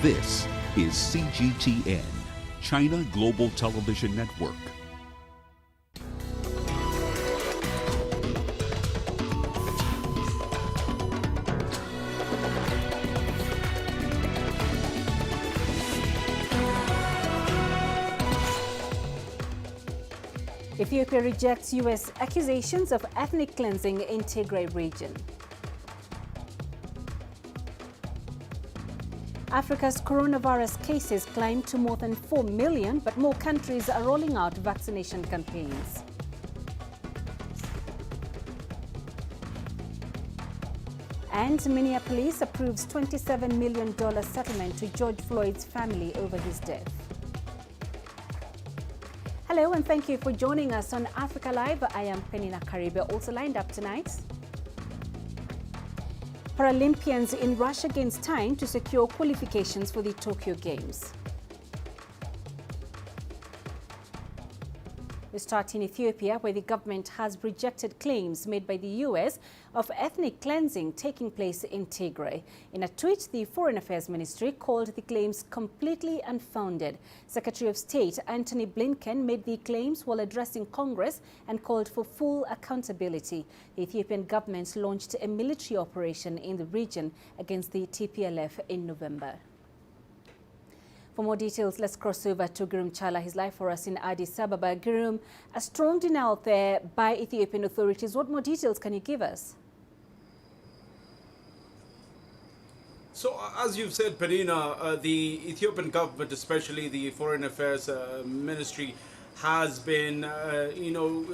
This is CGTN, China Global Television Network. Ethiopia rejects U.S. accusations of ethnic cleansing in Tigray region. Africa's coronavirus cases climb to more than 4 million, but more countries are rolling out vaccination campaigns. And Minneapolis approves $27 million settlement to George Floyd's family over his death. Hello and thank you for joining us on Africa Live. I am Peninah Karibe. Also lined up tonight, Paralympians in rush against time to secure qualifications for the Tokyo Games. We start in Ethiopia, where the government has rejected claims made by the U.S. of ethnic cleansing taking place in Tigray. In a tweet, the Foreign Affairs Ministry called the claims completely unfounded. Secretary of State Antony Blinken made the claims while addressing Congress and called for full accountability. The Ethiopian government launched a military operation in the region against the TPLF in November. For more details, let's cross over to Girum Chala. He's live for us in Addis Ababa. Girum, a strong denial there by Ethiopian authorities. What more details can you give us? So, as you've said, Peninah, the Ethiopian government, especially the Foreign Affairs Ministry, has been,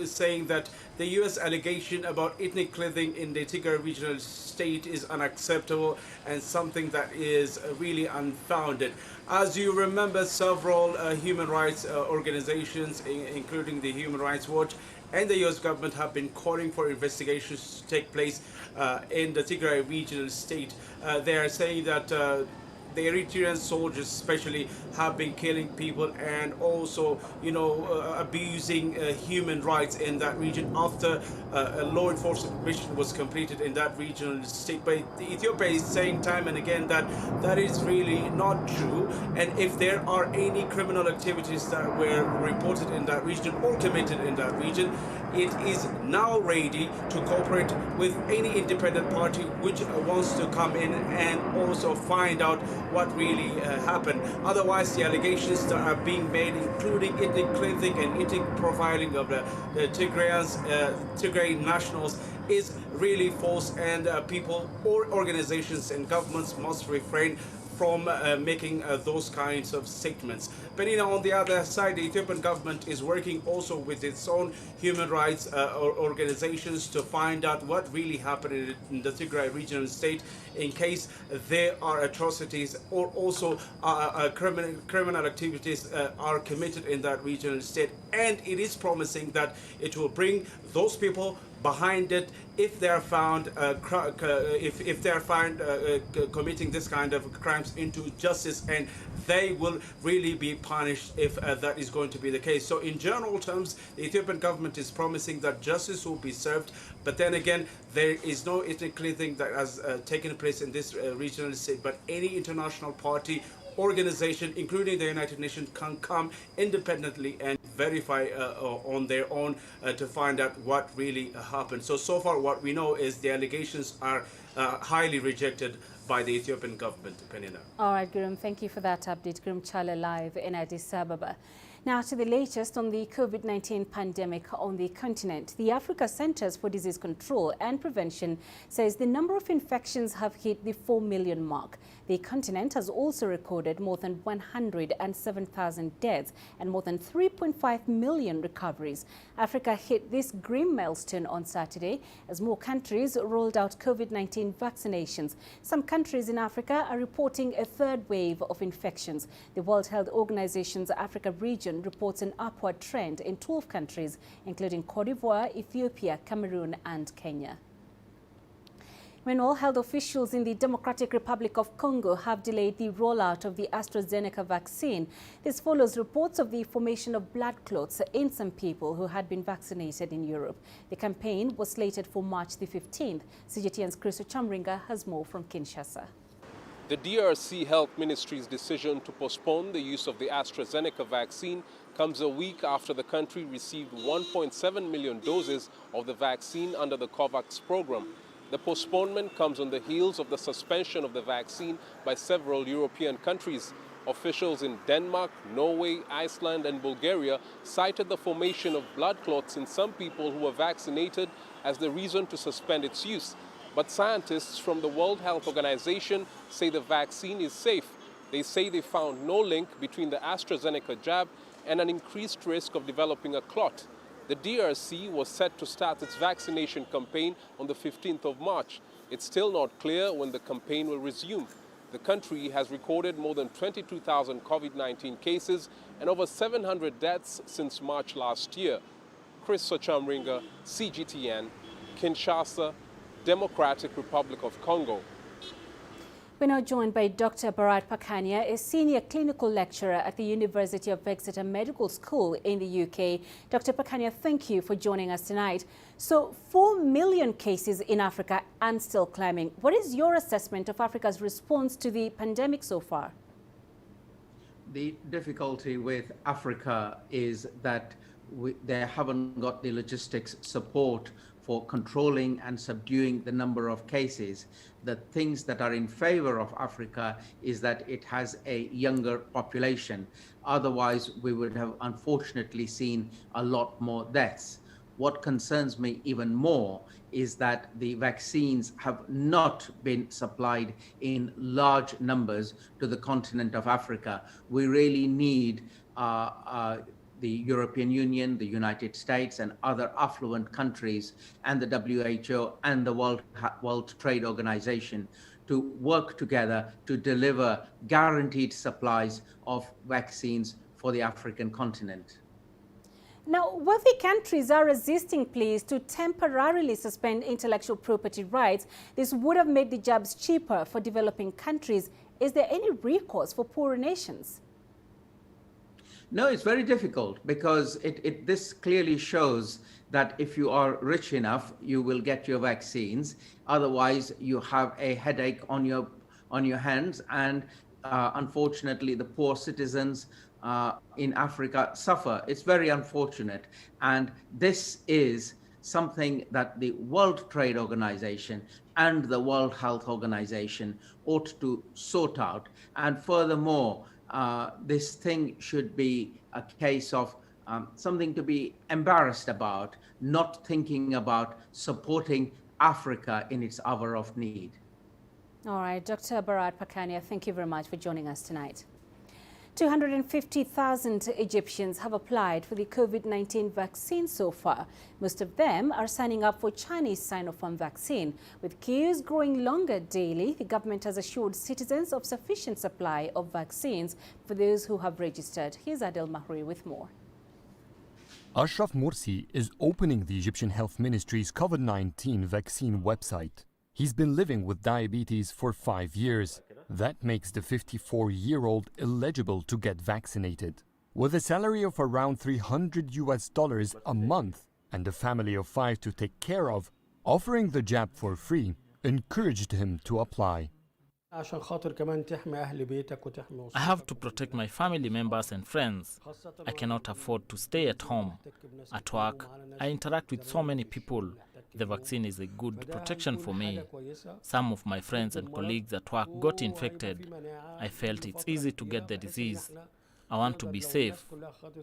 saying that the U.S. allegation about ethnic cleansing in the Tigray regional state is unacceptable and something that is really unfounded. As you remember, several human rights organizations, including the Human Rights Watch and the U.S. government, have been calling for investigations to take place in the Tigray regional state. They are saying that the Eritrean soldiers especially have been killing people and also, abusing human rights in that region after a law enforcement mission was completed in that regional state. But Ethiopia is saying time and again that that is really not true. And if there are any criminal activities that were reported in that region or committed in that region, it is now ready to cooperate with any independent party which wants to come in and also find out what really happened. Otherwise, the allegations that are being made, including ethnic cleansing and ethnic profiling of the Tigray nationals, is really false, and people or organizations and governments must refrain from making those kinds of statements. Peninah, on the other side, the Ethiopian government is working also with its own human rights organizations to find out what really happened in the Tigray regional state in case there are atrocities or also criminal activities are committed in that regional state. And it is promising that it will bring those people behind it if they are found committing this kind of crimes into justice, and they will really be punished if that is going to be the case. So in general terms, the Ethiopian government is promising that justice will be served, but then again, there is no ethnic cleansing that has taken place in this regional state, but any international party organization, including the United Nations, can come independently and verify on their own to find out what really happened. So far what we know is the allegations are highly rejected by the Ethiopian government. Peninah. All right, Girum, thank you for that update. Girum Chala live in Addis Ababa. Now to the latest on the COVID-19 pandemic on the continent. The Africa Centers for Disease Control and Prevention says the number of infections have hit the 4 million mark. The continent has also recorded more than 107,000 deaths and more than 3.5 million recoveries. Africa hit this grim milestone on Saturday as more countries rolled out COVID-19 vaccinations. Some countries in Africa are reporting a third wave of infections. The World Health Organization's Africa region reports an upward trend in 12 countries, including Cote d'Ivoire, Ethiopia, Cameroon and Kenya. Meanwhile, health officials in the Democratic Republic of Congo have delayed the rollout of the AstraZeneca vaccine. This follows reports of the formation of blood clots in some people who had been vaccinated in Europe. The campaign was slated for March the 15th. CGTN's Chris Chamringa has more from Kinshasa. The DRC Health Ministry's decision to postpone the use of the AstraZeneca vaccine comes a week after the country received 1.7 million doses of the vaccine under the COVAX program. The postponement comes on the heels of the suspension of the vaccine by several European countries. Officials in Denmark, Norway, Iceland and Bulgaria cited the formation of blood clots in some people who were vaccinated as the reason to suspend its use. But scientists from the World Health Organization say the vaccine is safe. They say they found no link between the AstraZeneca jab and an increased risk of developing a clot. The DRC was set to start its vaccination campaign on the 15th of March. It's still not clear when the campaign will resume. The country has recorded more than 22,000 COVID-19 cases and over 700 deaths since March last year. Chris Sochamringa, CGTN, Kinshasa, Democratic Republic of Congo. We're now joined by Dr. Bharat Pakhania, a senior clinical lecturer at the University of Exeter Medical School in the UK. Dr. Pakhania, thank you for joining us tonight. So 4 million cases in Africa and still climbing. What is your assessment of Africa's response to the pandemic so far? The difficulty with Africa is that they haven't got the logistics support for controlling and subduing the number of cases. The things that are in favor of Africa is that it has a younger population. Otherwise, we would have unfortunately seen a lot more deaths. What concerns me even more is that the vaccines have not been supplied in large numbers to the continent of Africa. We really need the European Union, the United States and other affluent countries and the WHO and the World Trade Organization to work together to deliver guaranteed supplies of vaccines for the African continent. Now, wealthy countries are resisting pleas to temporarily suspend intellectual property rights. This would have made the jabs cheaper for developing countries. Is there any recourse for poorer nations? No, it's very difficult because this clearly shows that if you are rich enough, you will get your vaccines. Otherwise, you have a headache on your hands, and unfortunately, the poor citizens in Africa suffer. It's very unfortunate, and this is something that the World Trade Organization and the World Health Organization ought to sort out. And furthermore, this thing should be a case of something to be embarrassed about, not thinking about supporting Africa in its hour of need. All right, Dr. Bharat Pakhania, thank you very much for joining us tonight. 250,000 Egyptians have applied for the COVID-19 vaccine so far. Most of them are signing up for Chinese Sinopharm vaccine. With queues growing longer daily, the government has assured citizens of sufficient supply of vaccines for those who have registered. Here's Adel Mahri with more. Ashraf Morsi is opening the Egyptian Health Ministry's COVID-19 vaccine website. He's been living with diabetes for 5 years. That makes the 54-year-old eligible to get vaccinated. With a salary of around $300 a month and a family of 5 to take care of, offering the jab for free encouraged him to apply. I have to protect my family members and friends. I cannot afford to stay at home. At work, I interact with so many people. The vaccine is a good protection for me. Some of my friends and colleagues at work got infected. I felt it's easy to get the disease. I want to be safe.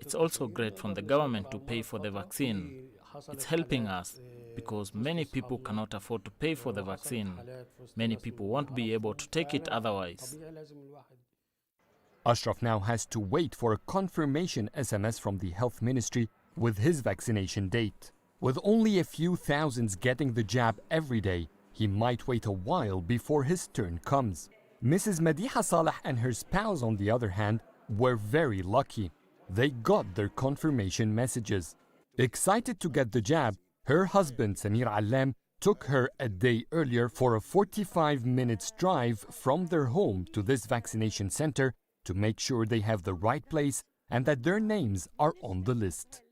It's also great from the government to pay for the vaccine. It's helping us because many people cannot afford to pay for the vaccine. Many people won't be able to take it otherwise. Ashraf now has to wait for a confirmation SMS from the Health Ministry with his vaccination date. With only a few thousands getting the jab every day, he might wait a while before his turn comes. Mrs. Madiha Saleh and her spouse, on the other hand, were very lucky. They got their confirmation messages. Excited to get the jab, her husband Samir Allam took her a day earlier for a 45-minute drive from their home to this vaccination center to make sure they have the right place and that their names are on the list.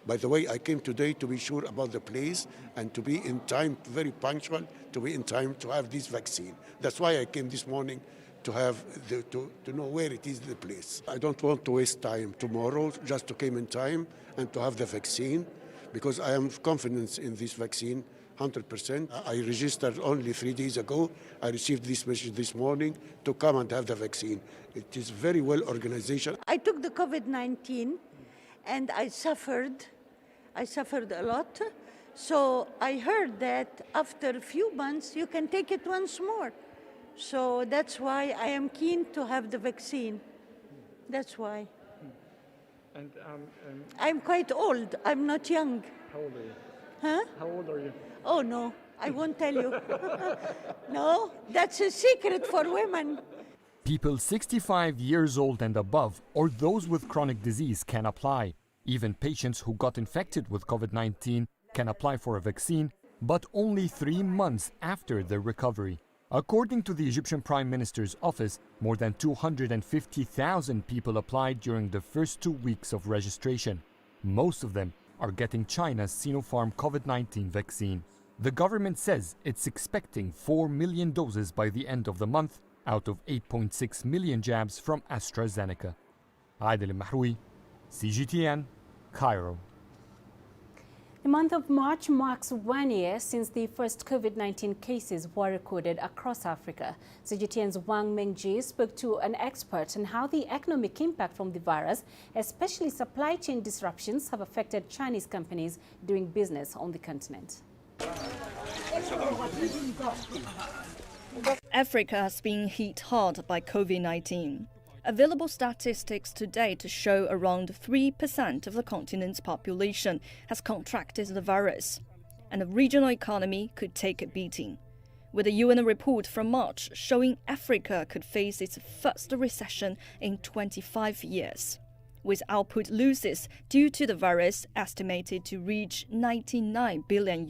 By the way, I came today to be sure about the place and to be in time, very punctual, to be in time to have this vaccine. That's why I came this morning to have to know where it is the place. I don't want to waste time tomorrow, just to come in time and to have the vaccine, because I am confident in this vaccine, 100%. I registered only 3 days ago. I received this message this morning to come and have the vaccine. It is very well organization. I took the COVID-19 and I suffered a lot. So I heard that after a few months you can take it once more. So that's why I am keen to have the vaccine. That's why. And I'm quite old. I'm not young. how old are you? Huh? How old are you? Oh no, I won't tell you. No, that's a secret for women. People 65 years old and above, or those with chronic disease, can apply. Even patients who got infected with COVID-19 can apply for a vaccine, but only 3 months after their recovery. According to the Egyptian Prime Minister's office, more than 250,000 people applied during the first 2 weeks of registration. Most of them are getting China's Sinopharm COVID-19 vaccine. The government says it's expecting 4 million doses by the end of the month, out of 8.6 million jabs from AstraZeneca. Adil Mahroui, CGTN, Cairo. The month of March marks 1 year since the first COVID-19 cases were recorded across Africa. CGTN's Wang Mengji spoke to an expert on how the economic impact from the virus, especially supply chain disruptions, have affected Chinese companies doing business on the continent. Africa has been hit hard by COVID-19. Available statistics today to show around 3% of the continent's population has contracted the virus, and the regional economy could take a beating. With a UN report from March showing Africa could face its first recession in 25 years, with output losses due to the virus estimated to reach $99 billion.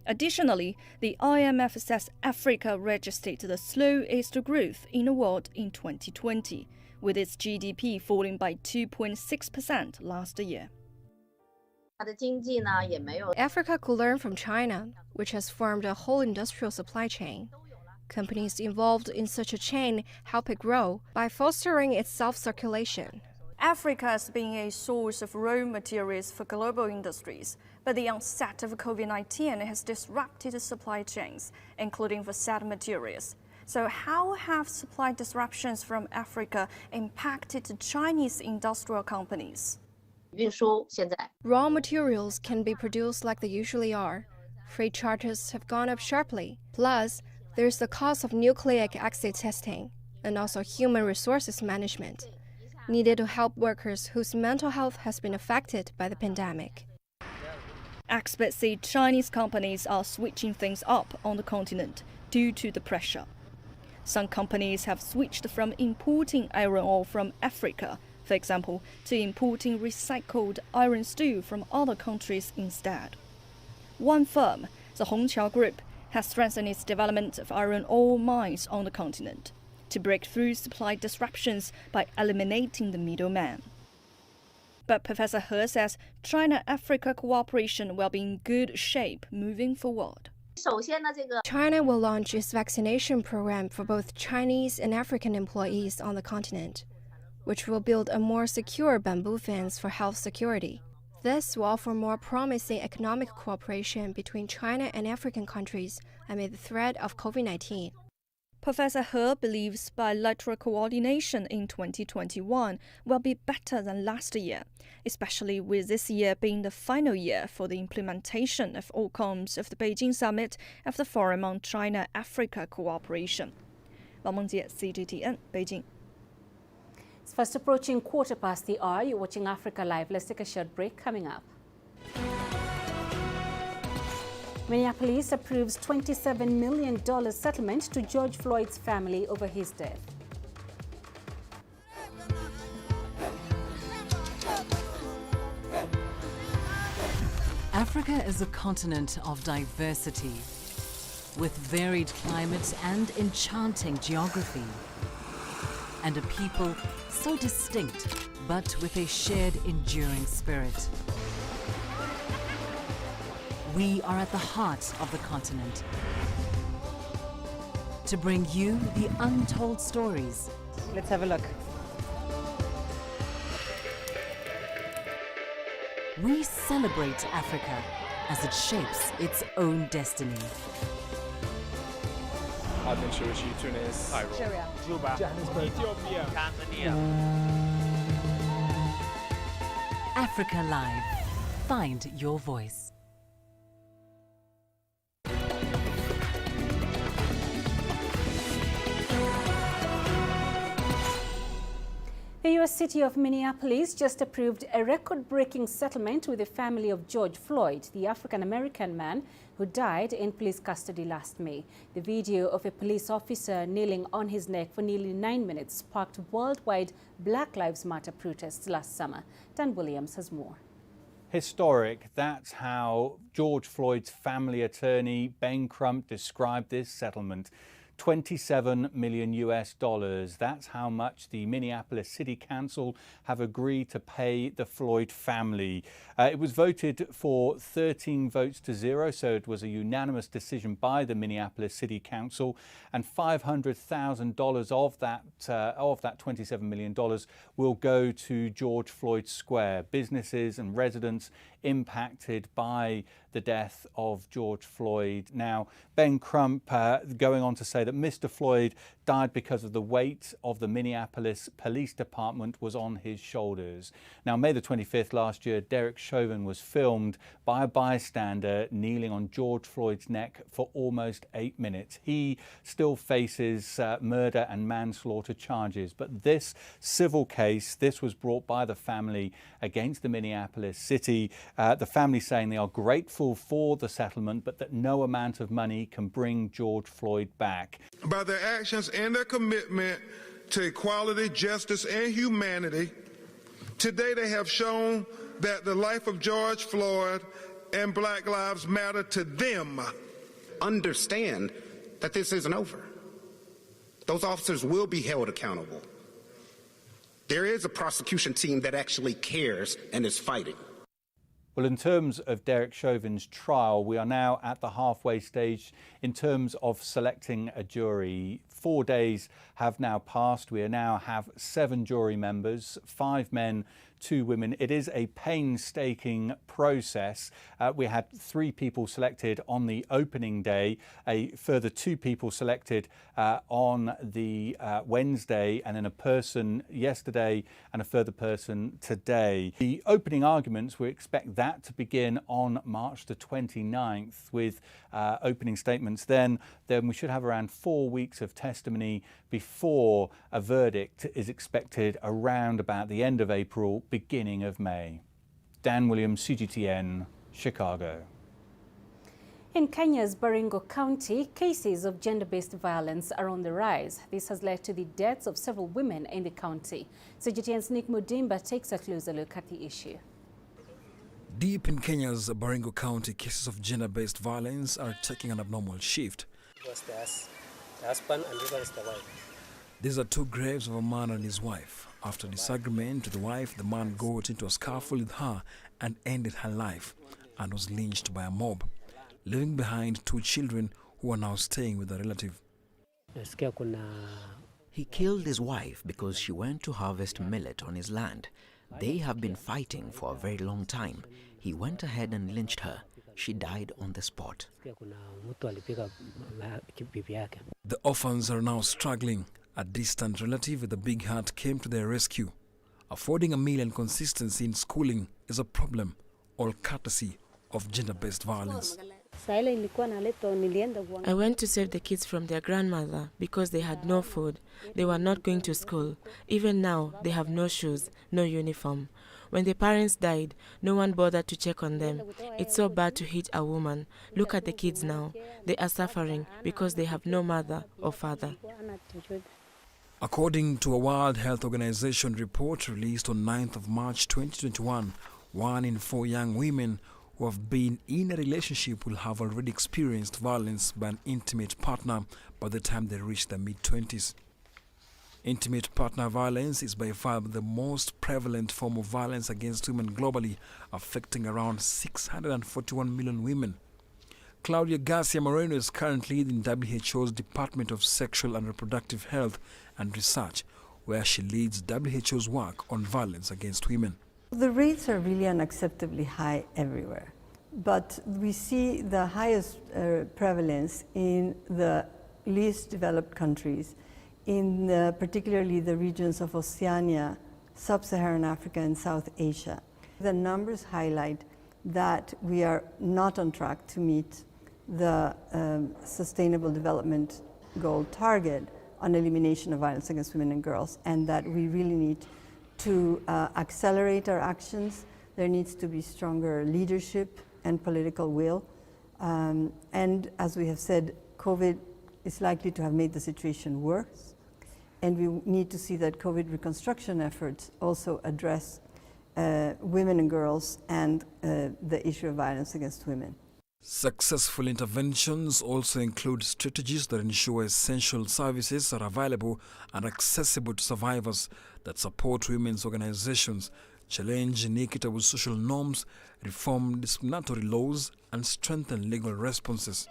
Additionally, the IMF says Africa registered the slowest growth in the world in 2020, with its GDP falling by 2.6% last year. Africa could learn from China, which has formed a whole industrial supply chain. Companies involved in such a chain help it grow by fostering its self-circulation. Africa has been a source of raw materials for global industries, but the onset of COVID-19 has disrupted the supply chains, including for said materials. So how have supply disruptions from Africa impacted the Chinese industrial companies? Raw materials can be produced like they usually are. Freight charges have gone up sharply. Plus, there's the cost of nucleic acid testing and also human resources management, needed to help workers whose mental health has been affected by the pandemic. Experts say Chinese companies are switching things up on the continent due to the pressure. Some companies have switched from importing iron ore from Africa, for example, to importing recycled iron steel from other countries instead. One firm, the Hongqiao Group, has strengthened its development of iron ore mines on the continent to break through supply disruptions by eliminating the middleman. But Professor He says China-Africa cooperation will be in good shape moving forward. China will launch its vaccination program for both Chinese and African employees on the continent, which will build a more secure bamboo fence for health security. This will offer more promising economic cooperation between China and African countries amid the threat of COVID-19. Professor He believes bilateral coordination in 2021 will be better than last year, especially with this year being the final year for the implementation of outcomes of the Beijing summit of the Forum on China-Africa Cooperation. Wang Mengjie, CGTN, Beijing. It's fast approaching 1:15. You're watching Africa Live. Let's take a short break. Coming up. Minneapolis approves $27 million settlement to George Floyd's family over his death. Africa is a continent of diversity, with varied climates and enchanting geography, and a people so distinct but with a shared enduring spirit. We are at the heart of the continent to bring you the untold stories. Let's have a look. We celebrate Africa as it shapes its own destiny. Tunis, Cairo, Juba, Johannesburg, Ethiopia, Tanzania. Africa Live. Find your voice. The U.S. city of Minneapolis just approved a record-breaking settlement with the family of George Floyd, the African-American man who died in police custody last May. The video of a police officer kneeling on his neck for nearly 9 minutes sparked worldwide Black Lives Matter protests last summer. Dan Williams has more. Historic, that's how George Floyd's family attorney, Ben Crump, described this settlement. $27 million US. That's how much the Minneapolis City Council have agreed to pay the Floyd family. It was voted for 13 votes to 0, so it was a unanimous decision by the Minneapolis City Council, and $500,000 of that $27 million will go to George Floyd Square. Businesses and residents impacted by the death of George Floyd. Now, Ben Crump going on to say that Mr. Floyd died because of the weight of the Minneapolis Police Department was on his shoulders. Now, May the 25th last year, Derek Chauvin was filmed by a bystander kneeling on George Floyd's neck for almost 8 minutes. He still faces murder and manslaughter charges, but this civil case, this was brought by the family against the Minneapolis City. The family saying they are grateful for the settlement, but that no amount of money can bring George Floyd back. By their actions and their commitment to equality, justice, and humanity, today they have shown that the life of George Floyd and Black Lives Matter to them. Understand that this isn't over. Those officers will be held accountable. There is a prosecution team that actually cares and is fighting. Well, in terms of Derek Chauvin's trial, we are now at the halfway stage in terms of selecting a jury. 4 days have now passed. We now have 7 jury members, 5 men, 2 women. It is a painstaking process. We had 3 people selected on the opening day, a further 2 people selected on the Wednesday, and then a person yesterday and a further person today. The opening arguments, we expect that to begin on March the 29th with opening statements. Then we should have around 4 weeks of testimony before a verdict is expected around about the end of April, beginning of May. Dan Williams, CGTN, Chicago. In Kenya's Baringo County, cases of gender-based violence are on the rise. This has led to the deaths of several women in the county. CGTN's Nick Mudimba takes a closer look at the issue. Deep in Kenya's Baringo County, cases of gender-based violence are taking an abnormal shift. It was the husband and the other is the wife. These are 2 graves of a man and his wife. After disagreement with the wife, the man got into a scuffle with her and ended her life and was lynched by a mob, leaving behind 2 children who are now staying with a relative. He killed his wife because she went to harvest millet on his land. They have been fighting for a very long time. He went ahead and lynched her. She died on the spot. The orphans are now struggling. A distant relative with a big heart came to their rescue. Affording a meal and consistency in schooling is a problem, all courtesy of gender-based violence. I went to save the kids from their grandmother because they had no food. They were not going to school. Even now, they have no shoes, no uniform. When the parents died, no one bothered to check on them. It's so bad to hit a woman. Look at the kids now. They are suffering because they have no mother or father. According to a World Health Organization report released on 9th of March 2021, 1 in 4 young women who have been in a relationship will have already experienced violence by an intimate partner by the time they reach their mid-20s. Intimate partner violence is by far the most prevalent form of violence against women globally, affecting around 641 million women. Claudia Garcia Moreno is currently in WHO's Department of Sexual and Reproductive Health and Research, where she leads WHO's work on violence against women. The rates are really unacceptably high everywhere, but we see the highest prevalence in the least developed countries, in particularly the regions of Oceania, Sub-Saharan Africa, and South Asia. The numbers highlight that we are not on track to meet the Sustainable Development Goal target on elimination of violence against women and girls, and that we really need to accelerate our actions. There needs to be stronger leadership and political will. And as we have said, COVID is likely to have made the situation worse. And we need to see that COVID reconstruction efforts also address women and girls and the issue of violence against women. Successful interventions also include strategies that ensure essential services are available and accessible to survivors, that support women's organizations, challenge inequitable social norms, reform discriminatory laws, and strengthen legal responses.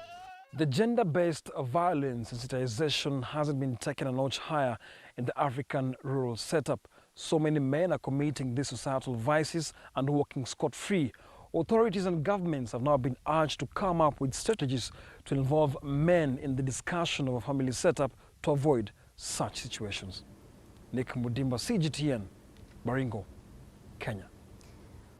The gender-based violence sensitization hasn't been taken a notch higher in the African rural setup. So many men are committing these societal vices and walking scot-free. Authorities and governments have now been urged to come up with strategies to involve men in the discussion of a family setup to avoid such situations. Nick Mudimba, CGTN, Baringo, Kenya.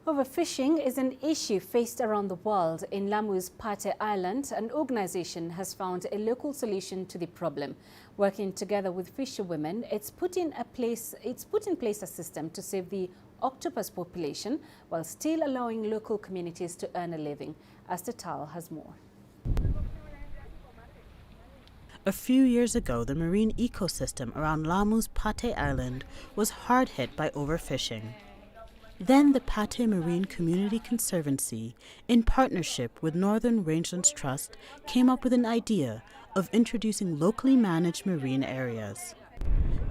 Overfishing is an issue faced around the world. In Lamu's Pate Island, an organization has found a local solution to the problem. Working together with fisherwomen, it's put in place a system to save the octopus population while still allowing local communities to earn a living. Astatal has more. A few years ago, the marine ecosystem around Lamu's Pate Island was hard hit by overfishing. Then the Pate Marine Community Conservancy, in partnership with Northern Rangelands Trust, came up with an idea of introducing locally managed marine areas.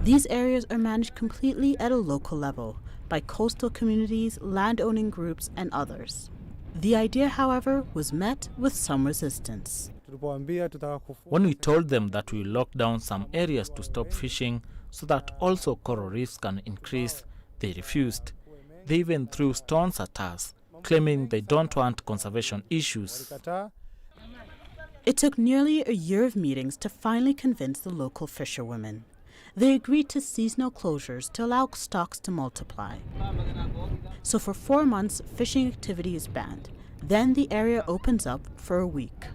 These areas are managed completely at a local level by coastal communities, landowning groups, and others. The idea, however, was met with some resistance. When we told them that we lock down some areas to stop fishing so that also coral reefs can increase, they refused. They even threw stones at us, claiming they don't want conservation issues. It took nearly a year of meetings to finally convince the local fisherwomen. They agreed to seasonal closures to allow stocks to multiply. So for 4 months, fishing activity is banned. Then the area opens up for a week.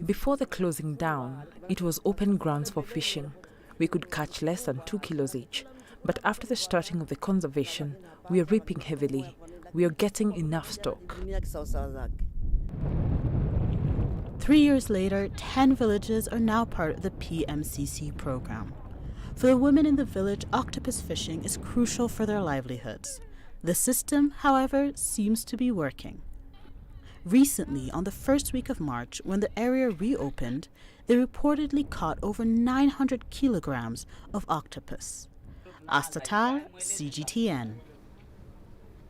Before the closing down, it was open grounds for fishing. We could catch less than 2 kilos each. But after the starting of the conservation, we are reaping heavily. We are getting enough stock. 3 years later, 10 villages are now part of the PMCC program. For the women in the village, octopus fishing is crucial for their livelihoods. The system, however, seems to be working. Recently, on the first week of March, when the area reopened, they reportedly caught over 900 kilograms of octopus. Astatal, CGTN.